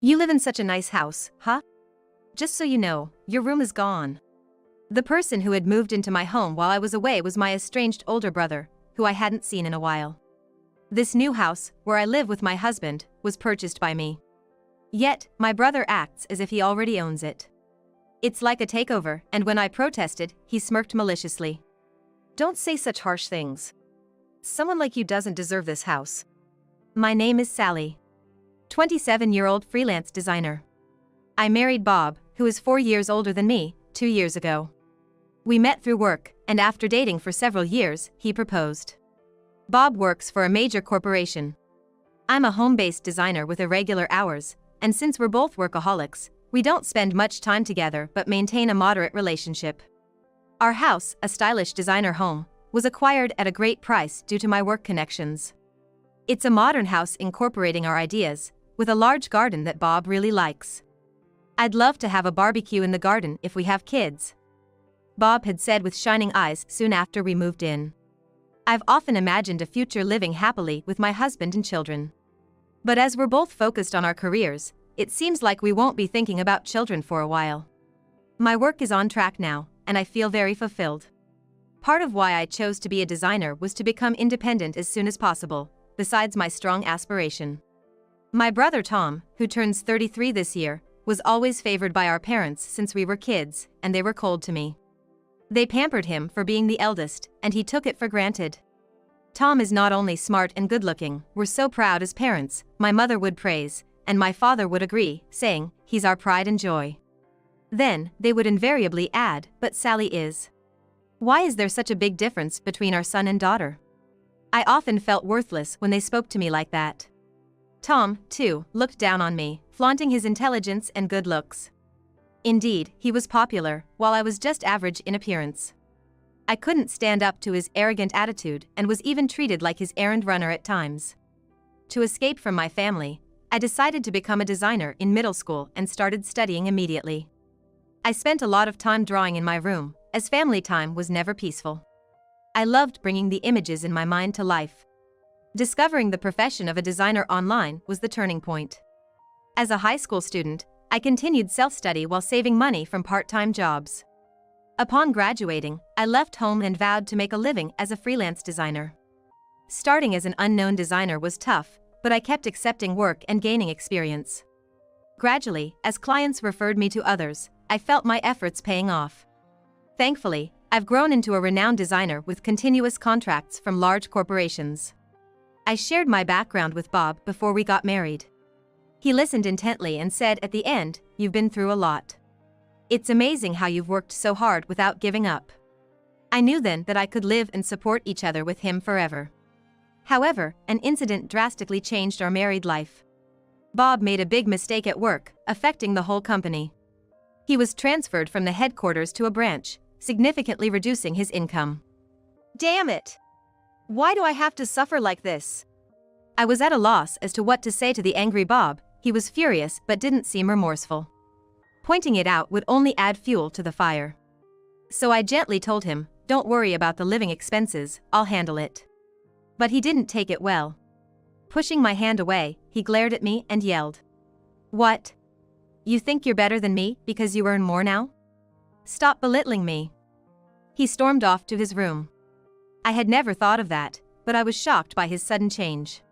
You live in such a nice house, huh? Just so you know, your room is gone. The person who had moved into my home while I was away was my estranged older brother, who I hadn't seen in a while. This new house, where I live with my husband, was purchased by me. Yet, my brother acts as if he already owns it. It's like a takeover, and when I protested, he smirked maliciously. Don't say such harsh things. Someone like you doesn't deserve this house. My name is Sally. 27-year-old freelance designer. I married Bob, who is 4 years older than me, 2 years ago. We met through work, and after dating for several years, he proposed. Bob works for a major corporation. I'm a home-based designer with irregular hours, and since we're both workaholics, we don't spend much time together but maintain a moderate relationship. Our house, a stylish designer home, was acquired at a great price due to my work connections. It's a modern house incorporating our ideas, with a large garden that Bob really likes. I'd love to have a barbecue in the garden if we have kids, Bob had said with shining eyes soon after we moved in. I've often imagined a future living happily with my husband and children. But as we're both focused on our careers, it seems like we won't be thinking about children for a while. My work is on track now, and I feel very fulfilled. Part of why I chose to be a designer was to become independent as soon as possible, besides my strong aspiration. My brother Tom, who turns 33 this year, was always favored by our parents since we were kids, and they were cold to me. They pampered him for being the eldest, and he took it for granted. Tom is not only smart and good-looking, we're so proud as parents, my mother would praise, and my father would agree, saying, he's our pride and joy. Then, they would invariably add, but Sally is. Why is there such a big difference between our son and daughter? I often felt worthless when they spoke to me like that. Tom, too, looked down on me, flaunting his intelligence and good looks. Indeed, he was popular, while I was just average in appearance. I couldn't stand up to his arrogant attitude and was even treated like his errand runner at times. To escape from my family, I decided to become a designer in middle school and started studying immediately. I spent a lot of time drawing in my room, as family time was never peaceful. I loved bringing the images in my mind to life. Discovering the profession of a designer online was the turning point. As a high school student, I continued self-study while saving money from part-time jobs. Upon graduating, I left home and vowed to make a living as a freelance designer. Starting as an unknown designer was tough, but I kept accepting work and gaining experience. Gradually, as clients referred me to others, I felt my efforts paying off. Thankfully, I've grown into a renowned designer with continuous contracts from large corporations. I shared my background with Bob before we got married. He listened intently and said at the end, "You've been through a lot. It's amazing how you've worked so hard without giving up." I knew then that I could live and support each other with him forever. However, an incident drastically changed our married life. Bob made a big mistake at work, affecting the whole company. He was transferred from the headquarters to a branch, significantly reducing his income. Damn it! Why do I have to suffer like this? I was at a loss as to what to say to the angry Bob. He was furious but didn't seem remorseful. Pointing it out would only add fuel to the fire. So I gently told him, "Don't worry about the living expenses, I'll handle it." But he didn't take it well. Pushing my hand away, he glared at me and yelled, "What? You think you're better than me because you earn more now? Stop belittling me." He stormed off to his room. I had never thought of that, but I was shocked by his sudden change.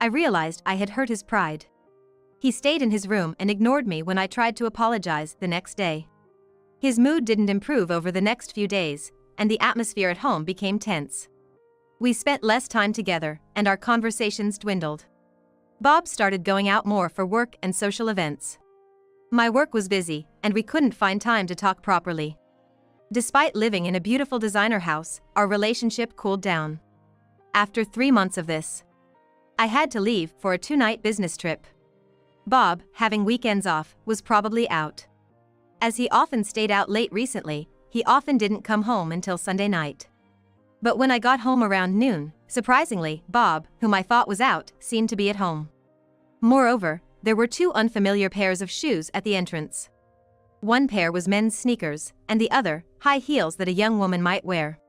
I realized I had hurt his pride. He stayed in his room and ignored me when I tried to apologize the next day. His mood didn't improve over the next few days, and the atmosphere at home became tense. We spent less time together, and our conversations dwindled. Bob started going out more for work and social events. My work was busy, and we couldn't find time to talk properly. Despite living in a beautiful designer house, our relationship cooled down. After 3 months of this, I had to leave for a 2-night business trip. Bob, having weekends off, was probably out. As he often stayed out late recently, he often didn't come home until Sunday night. But when I got home around noon, surprisingly, Bob, whom I thought was out, seemed to be at home. Moreover, there were 2 unfamiliar pairs of shoes at the entrance. One pair was men's sneakers, and the other, high heels that a young woman might wear.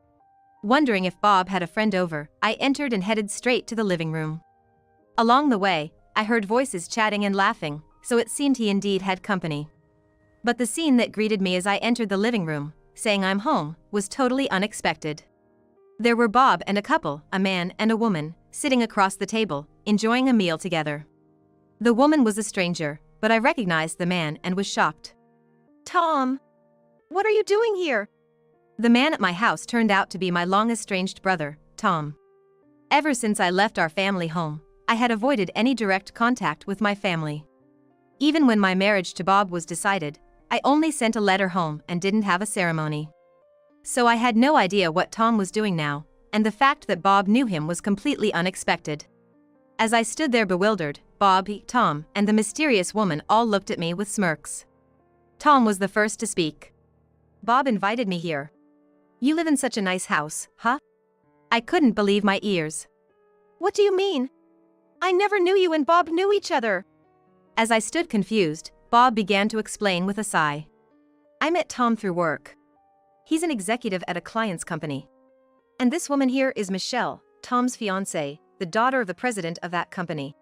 Wondering if Bob had a friend over, I entered and headed straight to the living room. Along the way, I heard voices chatting and laughing, so it seemed he indeed had company. But the scene that greeted me as I entered the living room, saying I'm home, was totally unexpected. There were Bob and a couple, a man and a woman, sitting across the table, enjoying a meal together. The woman was a stranger, but I recognized the man and was shocked. Tom! What are you doing here? The man at my house turned out to be my long-estranged brother, Tom. Ever since I left our family home, I had avoided any direct contact with my family. Even when my marriage to Bob was decided, I only sent a letter home and didn't have a ceremony. So I had no idea what Tom was doing now, and the fact that Bob knew him was completely unexpected. As I stood there bewildered, Bob, Tom, and the mysterious woman all looked at me with smirks. Tom was the first to speak. Bob invited me here. You live in such a nice house, huh? I couldn't believe my ears. What do you mean? I never knew you and Bob knew each other. As I stood confused, Bob began to explain with a sigh. I met Tom through work. He's an executive at a client's company. And this woman here is Michelle, Tom's fiancée, the daughter of the president of that company.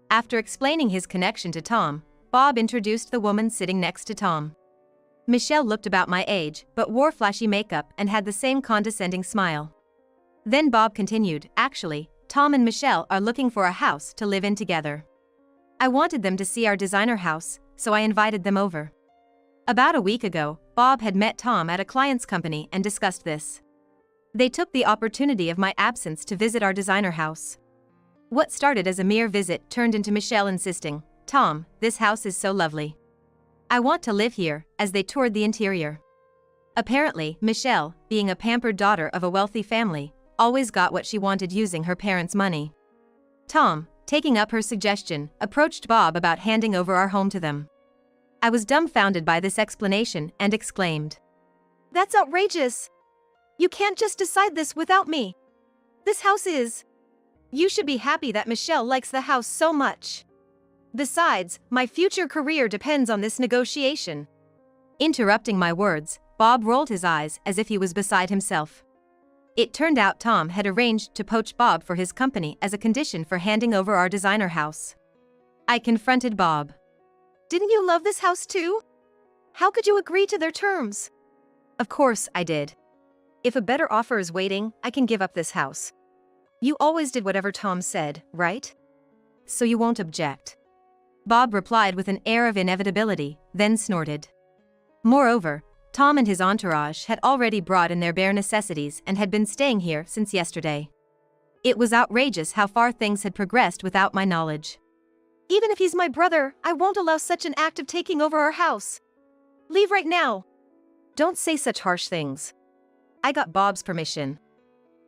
After explaining his connection to Tom, Bob introduced the woman sitting next to Tom. Michelle looked about my age, but wore flashy makeup and had the same condescending smile. Then Bob continued, actually, Tom and Michelle are looking for a house to live in together. I wanted them to see our designer house, so I invited them over. About a week ago, Bob had met Tom at a client's company and discussed this. They took the opportunity of my absence to visit our designer house. What started as a mere visit turned into Michelle insisting, Tom, this house is so lovely. I want to live here, as they toured the interior. Apparently, Michelle, being a pampered daughter of a wealthy family, always got what she wanted using her parents' money. Tom, taking up her suggestion, approached Bob about handing over our home to them. I was dumbfounded by this explanation and exclaimed, That's outrageous! You can't just decide this without me. This house is... You should be happy that Michelle likes the house so much. Besides, my future career depends on this negotiation. Interrupting my words, Bob rolled his eyes as if he was beside himself. It turned out Tom had arranged to poach Bob for his company as a condition for handing over our designer house. I confronted Bob. Didn't you love this house too? How could you agree to their terms? Of course I did. If a better offer is waiting, I can give up this house. You always did whatever Tom said, right? So you won't object. Bob replied with an air of inevitability, then snorted. Moreover, Tom and his entourage had already brought in their bare necessities and had been staying here since yesterday. It was outrageous how far things had progressed without my knowledge. Even if he's my brother, I won't allow such an act of taking over our house. Leave right now. Don't say such harsh things. I got Bob's permission.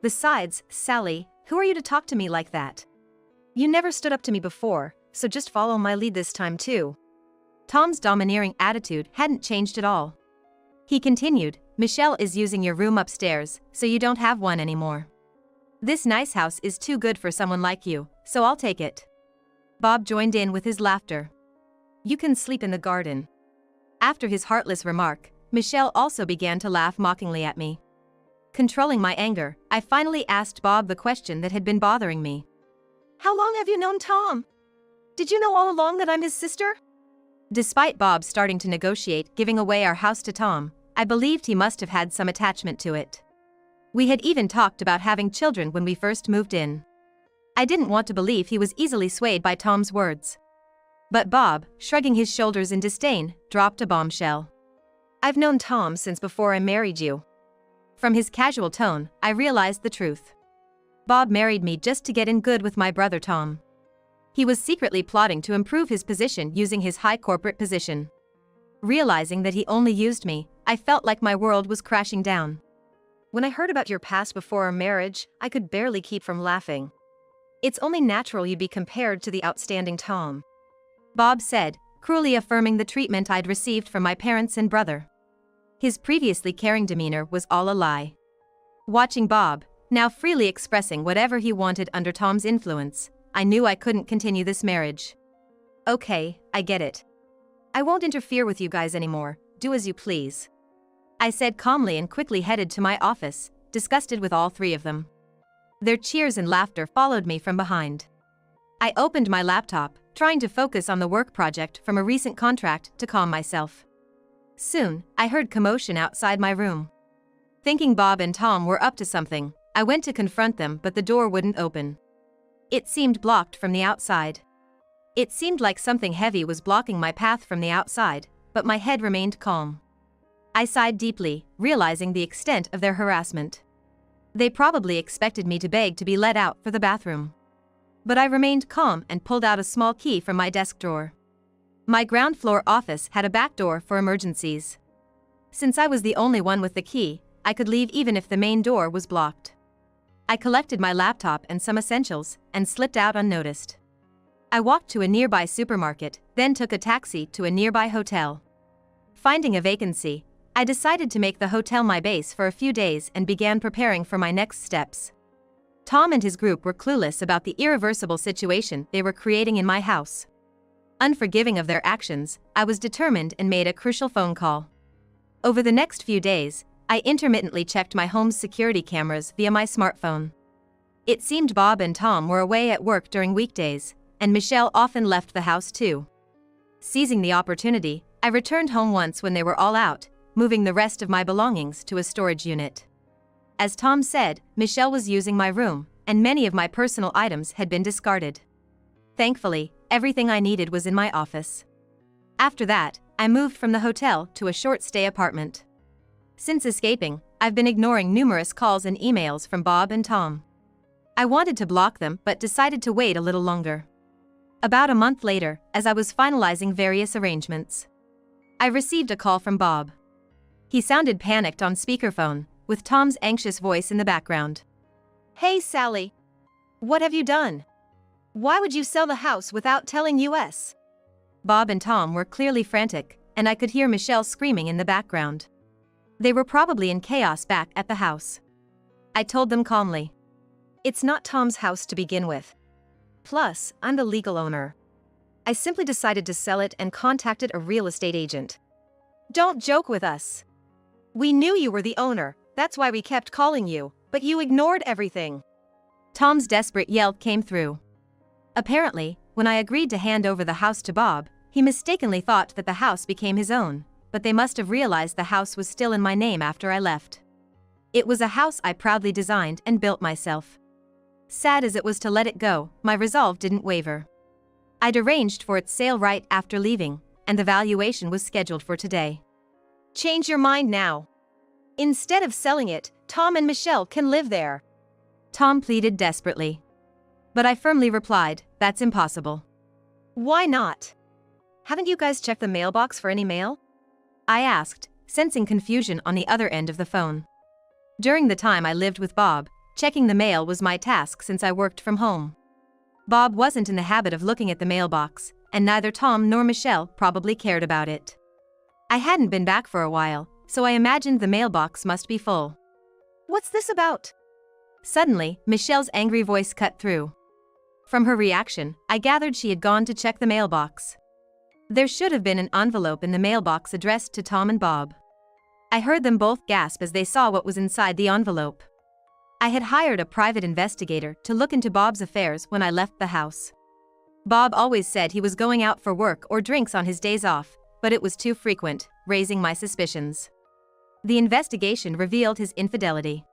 Besides, Sally, who are you to talk to me like that? You never stood up to me before, so just follow my lead this time too. Tom's domineering attitude hadn't changed at all. He continued, Michelle is using your room upstairs, so you don't have one anymore. This nice house is too good for someone like you, so I'll take it. Bob joined in with his laughter. You can sleep in the garden. After his heartless remark, Michelle also began to laugh mockingly at me. Controlling my anger, I finally asked Bob the question that had been bothering me. How long have you known Tom? Did you know all along that I'm his sister? Despite Bob starting to negotiate giving away our house to Tom, I believed he must have had some attachment to it. We had even talked about having children when we first moved in. I didn't want to believe he was easily swayed by Tom's words. But Bob, shrugging his shoulders in disdain, dropped a bombshell. I've known Tom since before I married you. From his casual tone, I realized the truth. Bob married me just to get in good with my brother Tom. He was secretly plotting to improve his position using his high corporate position. Realizing that he only used me, I felt like my world was crashing down. When I heard about your past before our marriage, I could barely keep from laughing. It's only natural you'd be compared to the outstanding Tom. Bob said, cruelly affirming the treatment I'd received from my parents and brother. His previously caring demeanor was all a lie. Watching Bob, now freely expressing whatever he wanted under Tom's influence, I knew I couldn't continue this marriage. Okay, I get it. I won't interfere with you guys anymore, do as you please. I said calmly and quickly headed to my office, disgusted with all three of them. Their cheers and laughter followed me from behind. I opened my laptop, trying to focus on the work project from a recent contract to calm myself. Soon, I heard commotion outside my room. Thinking Bob and Tom were up to something, I went to confront them, but the door wouldn't open. It seemed blocked from the outside. It seemed like something heavy was blocking my path from the outside, but my head remained calm. I sighed deeply, realizing the extent of their harassment. They probably expected me to beg to be let out for the bathroom. But I remained calm and pulled out a small key from my desk drawer. My ground floor office had a back door for emergencies. Since I was the only one with the key, I could leave even if the main door was blocked. I collected my laptop and some essentials and slipped out unnoticed. I walked to a nearby supermarket, then took a taxi to a nearby hotel. Finding a vacancy, I decided to make the hotel my base for a few days and began preparing for my next steps. Tom and his group were clueless about the irreversible situation they were creating in my house. Unforgiving of their actions, I was determined and made a crucial phone call. Over the next few days, I intermittently checked my home's security cameras via my smartphone. It seemed Bob and Tom were away at work during weekdays, and Michelle often left the house too. Seizing the opportunity, I returned home once when they were all out, moving the rest of my belongings to a storage unit. As Tom said, Michelle was using my room, and many of my personal items had been discarded. Thankfully, everything I needed was in my office. After that, I moved from the hotel to a short-stay apartment. Since escaping, I've been ignoring numerous calls and emails from Bob and Tom. I wanted to block them but decided to wait a little longer. About a month later, as I was finalizing various arrangements, I received a call from Bob. He sounded panicked on speakerphone, with Tom's anxious voice in the background. Hey Sally. What have you done? Why would you sell the house without telling us? Bob and Tom were clearly frantic, and I could hear Michelle screaming in the background. They were probably in chaos back at the house. I told them calmly. It's not Tom's house to begin with. Plus, I'm the legal owner. I simply decided to sell it and contacted a real estate agent. Don't joke with us. We knew you were the owner, that's why we kept calling you, but you ignored everything. Tom's desperate yell came through. Apparently, when I agreed to hand over the house to Bob, he mistakenly thought that the house became his own, but they must have realized the house was still in my name after I left. It was a house I proudly designed and built myself. Sad as it was to let it go, my resolve didn't waver. I'd arranged for its sale right after leaving, and the valuation was scheduled for today. Change your mind now. Instead of selling it, Tom and Michelle can live there. Tom pleaded desperately. But I firmly replied, that's impossible. Why not? Haven't you guys checked the mailbox for any mail? I asked, sensing confusion on the other end of the phone. During the time I lived with Bob, checking the mail was my task since I worked from home. Bob wasn't in the habit of looking at the mailbox, and neither Tom nor Michelle probably cared about it. I hadn't been back for a while, so I imagined the mailbox must be full. What's this about? Suddenly, Michelle's angry voice cut through. From her reaction, I gathered she had gone to check the mailbox. There should have been an envelope in the mailbox addressed to Tom and Bob. I heard them both gasp as they saw what was inside the envelope. I had hired a private investigator to look into Bob's affairs when I left the house. Bob always said he was going out for work or drinks on his days off, but it was too frequent, raising my suspicions. The investigation revealed his infidelity.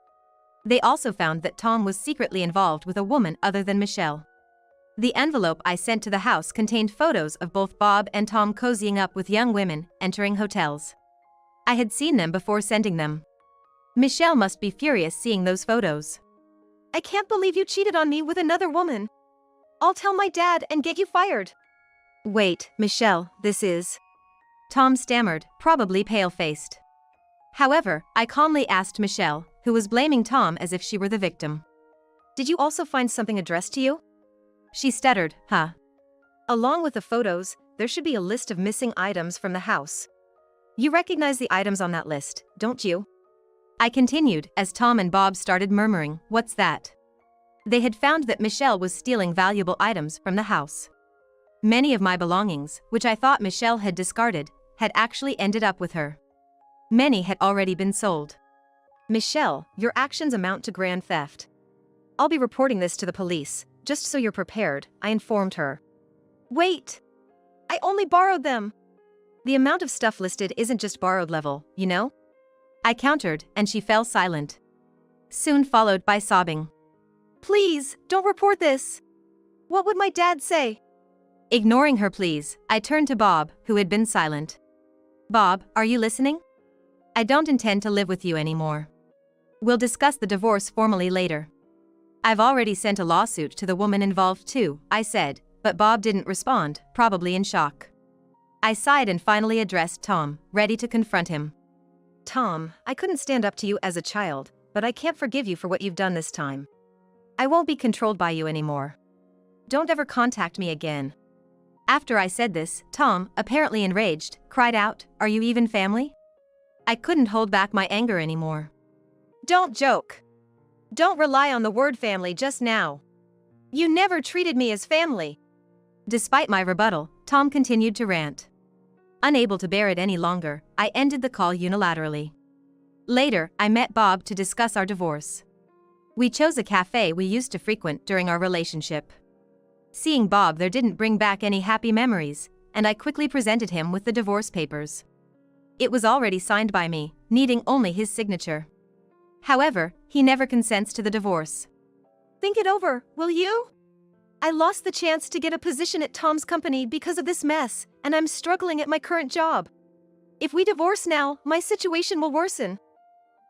They also found that Tom was secretly involved with a woman other than Michelle. The envelope I sent to the house contained photos of both Bob and Tom cozying up with young women, entering hotels. I had seen them before sending them. Michelle must be furious seeing those photos. I can't believe you cheated on me with another woman. I'll tell my dad and get you fired. Wait, Michelle, this is... Tom stammered, probably pale-faced. However, I calmly asked Michelle, who was blaming Tom as if she were the victim. Did you also find something addressed to you? She stuttered, huh? Along with the photos, there should be a list of missing items from the house. You recognize the items on that list, don't you? I continued as Tom and Bob started murmuring, what's that? They had found that Michelle was stealing valuable items from the house. Many of my belongings, which I thought Michelle had discarded, had actually ended up with her. Many had already been sold. Michelle, your actions amount to grand theft. I'll be reporting this to the police, just so you're prepared, I informed her. Wait! I only borrowed them. The amount of stuff listed isn't just borrowed level, you know? I countered, and she fell silent. Soon followed by sobbing. Please, don't report this. What would my dad say? Ignoring her pleas, I turned to Bob, who had been silent. Bob, are you listening? I don't intend to live with you anymore. We'll discuss the divorce formally later. I've already sent a lawsuit to the woman involved too, I said, but Bob didn't respond, probably in shock. I sighed and finally addressed Tom, ready to confront him. Tom, I couldn't stand up to you as a child, but I can't forgive you for what you've done this time. I won't be controlled by you anymore. Don't ever contact me again. After I said this, Tom, apparently enraged, cried out, "Are you even family?" I couldn't hold back my anger anymore. Don't joke. Don't rely on the word family just now. You never treated me as family. Despite my rebuttal, Tom continued to rant. Unable to bear it any longer, I ended the call unilaterally. Later, I met Bob to discuss our divorce. We chose a cafe we used to frequent during our relationship. Seeing Bob there didn't bring back any happy memories, and I quickly presented him with the divorce papers. It was already signed by me, needing only his signature. However, he never consents to the divorce. Think it over, will you? I lost the chance to get a position at Tom's company because of this mess, and I'm struggling at my current job. If we divorce now, my situation will worsen.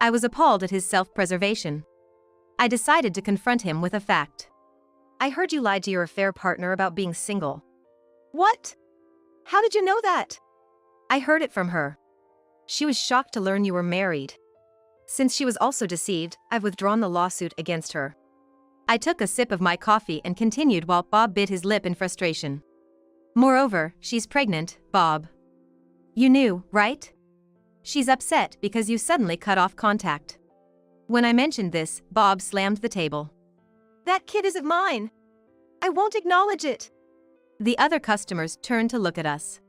I was appalled at his self-preservation. I decided to confront him with a fact. I heard you lied to your affair partner about being single. What? How did you know that? I heard it from her. She was shocked to learn you were married. Since she was also deceived, I've withdrawn the lawsuit against her. I took a sip of my coffee and continued while Bob bit his lip in frustration. Moreover, she's pregnant, Bob. You knew, right? She's upset because you suddenly cut off contact. When I mentioned this, Bob slammed the table. That kid isn't mine. I won't acknowledge it. The other customers turned to look at us.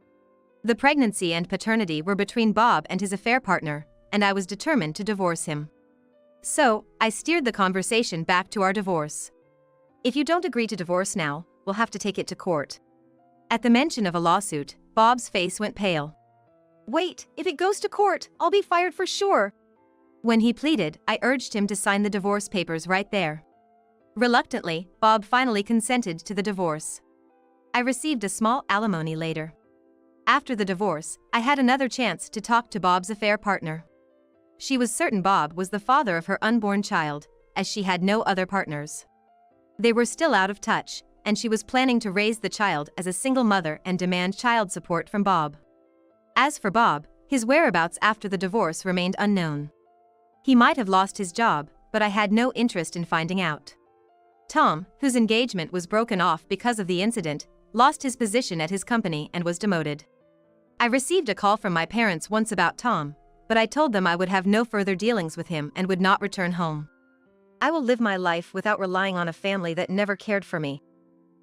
The pregnancy and paternity were between Bob and his affair partner, and I was determined to divorce him. So, I steered the conversation back to our divorce. If you don't agree to divorce now, we'll have to take it to court. At the mention of a lawsuit, Bob's face went pale. Wait, if it goes to court, I'll be fired for sure. When he pleaded, I urged him to sign the divorce papers right there. Reluctantly, Bob finally consented to the divorce. I received a small alimony later. After the divorce, I had another chance to talk to Bob's affair partner. She was certain Bob was the father of her unborn child, as she had no other partners. They were still out of touch, and she was planning to raise the child as a single mother and demand child support from Bob. As for Bob, his whereabouts after the divorce remained unknown. He might have lost his job, but I had no interest in finding out. Tom, whose engagement was broken off because of the incident, lost his position at his company and was demoted. I received a call from my parents once about Tom, but I told them I would have no further dealings with him and would not return home. I will live my life without relying on a family that never cared for me.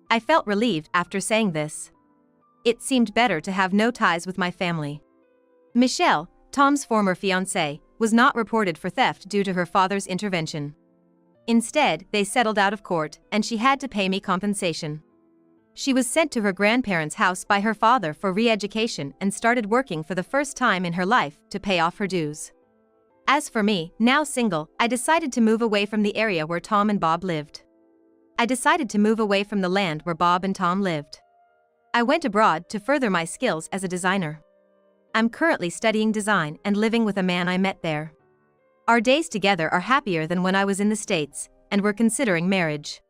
I felt relieved after saying this. It seemed better to have no ties with my family. Michelle, Tom's former fiancée, was not reported for theft due to her father's intervention. Instead, they settled out of court, and she had to pay me compensation. She was sent to her grandparents' house by her father for re-education and started working for the first time in her life to pay off her dues. As for me, now single, I decided to move away from the area where Tom and Bob lived. I decided to move away from the land where Bob and Tom lived. I went abroad to further my skills as a designer. I'm currently studying design and living with a man I met there. Our days together are happier than when I was in the States, and we're considering marriage.